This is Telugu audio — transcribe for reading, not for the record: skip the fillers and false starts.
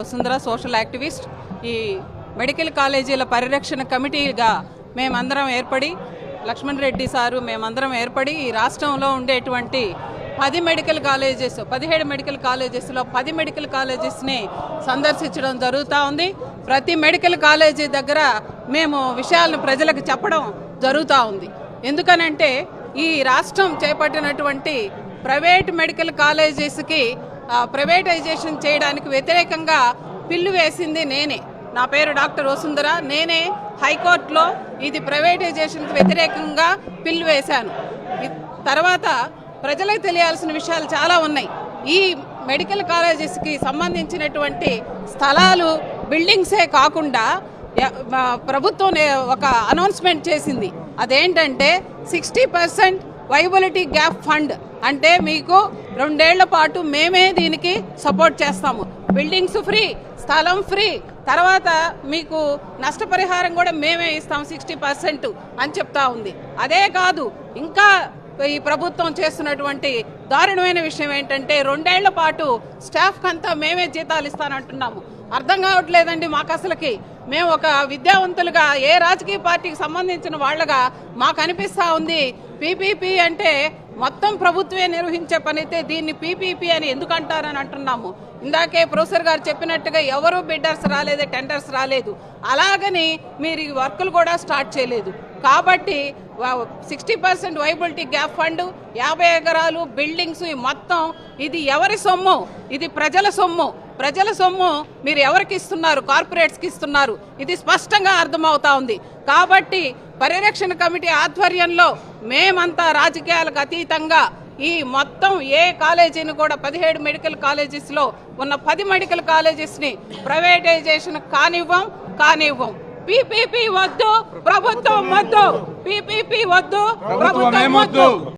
Vasundhara, social activist. ఈ మెడికల్ కాలేజీల పరిరక్షణ కమిటీగా మేమందరం ఏర్పడి, లక్ష్మణ్ రెడ్డి సారు మేమందరం ఏర్పడి ఈ రాష్ట్రంలో ఉండేటువంటి 17 మెడికల్ కాలేజెస్లో 10 మెడికల్ కాలేజెస్ని సందర్శించడం జరుగుతూ ఉంది. ప్రతి మెడికల్ కాలేజీ దగ్గర మేము విషయాలను ప్రజలకు చెప్పడం జరుగుతూ ఉంది. ఎందుకనంటే ఈ రాష్ట్రం చేపట్టినటువంటి ప్రైవేట్ మెడికల్ కాలేజెస్కి ప్రైవేటైజేషన్ చేయడానికి వ్యతిరేకంగా పిల్లు వేసింది నేనే. నా పేరు డాక్టర్ వసుంధర. నేనే హైకోర్టులో ఇది ప్రైవేటైజేషన్కి వ్యతిరేకంగా పిల్లు వేశాను. తర్వాత ప్రజలకు తెలియాల్సిన విషయాలు చాలా ఉన్నాయి. ఈ మెడికల్ కాలేజెస్కి సంబంధించినటువంటి స్థలాలు, బిల్డింగ్సే కాకుండా ప్రభుత్వం ఒక అనౌన్స్మెంట్ చేసింది. అదేంటంటే 60% వైబిలిటీ గ్యాప్ ఫండ్, అంటే మీకు 2 ఏళ్ల పాటు మేమే దీనికి సపోర్ట్ చేస్తాము. బిల్డింగ్స్ ఫ్రీ, స్థలం ఫ్రీ, తర్వాత మీకు నష్టపరిహారం కూడా మేమే ఇస్తాం 60% అని చెప్తా ఉంది. అదే కాదు, ఇంకా ఈ ప్రభుత్వం చేస్తున్నటువంటి దారుణమైన విషయం ఏంటంటే 2 ఏళ్ల పాటు స్టాఫ్కి అంతా మేమే జీతాలు ఇస్తానంటున్నాము. అర్థం కావట్లేదండి మాకు అసలుకి. మేము ఒక విద్యావంతులుగా, ఏ రాజకీయ పార్టీకి సంబంధించిన వాళ్ళగా మాకు అనిపిస్తూ ఉంది, పీపీపీ అంటే మొత్తం ప్రభుత్వమే నిర్వహించే పని అయితే దీన్ని పీపీపీ అని ఎందుకు అంటారని అంటున్నాము. ఇందాకే ప్రొఫెసర్ గారు చెప్పినట్టుగా ఎవరు బిడ్డర్స్ రాలేదు, టెండర్స్ రాలేదు. అలాగని మీరు ఈ వర్కులు కూడా స్టార్ట్ చేయలేదు. కాబట్టి 60% వైబిలిటీ గ్యాప్ ఫండ్, 50 ఎకరాలు, బిల్డింగ్స్, మొత్తం ఇది ఎవరి సొమ్ము? ఇది ప్రజల సొమ్ము. ప్రజల సొమ్ము మీరు ఎవరికి ఇస్తున్నారు? కార్పొరేట్స్కి ఇస్తున్నారు. ఇది స్పష్టంగా అర్థమవుతా ఉంది. కాబట్టి పరిరక్షణ కమిటీ ఆధ్వర్యంలో మేమంతా రాజకీయాలకు అతీతంగా ఈ మొత్తం ఏ కాలేజీని కూడా 17 మెడికల్ కాలేజెస్లో ఉన్న 10 మెడికల్ కాలేజెస్ని ప్రైవేటైజేషన్ కానివ్వం. పీపీపీ వద్దు, ప్రభుత్వం వద్దు. పీపీపీ వద్దు, ప్రభుత్వం వద్దు.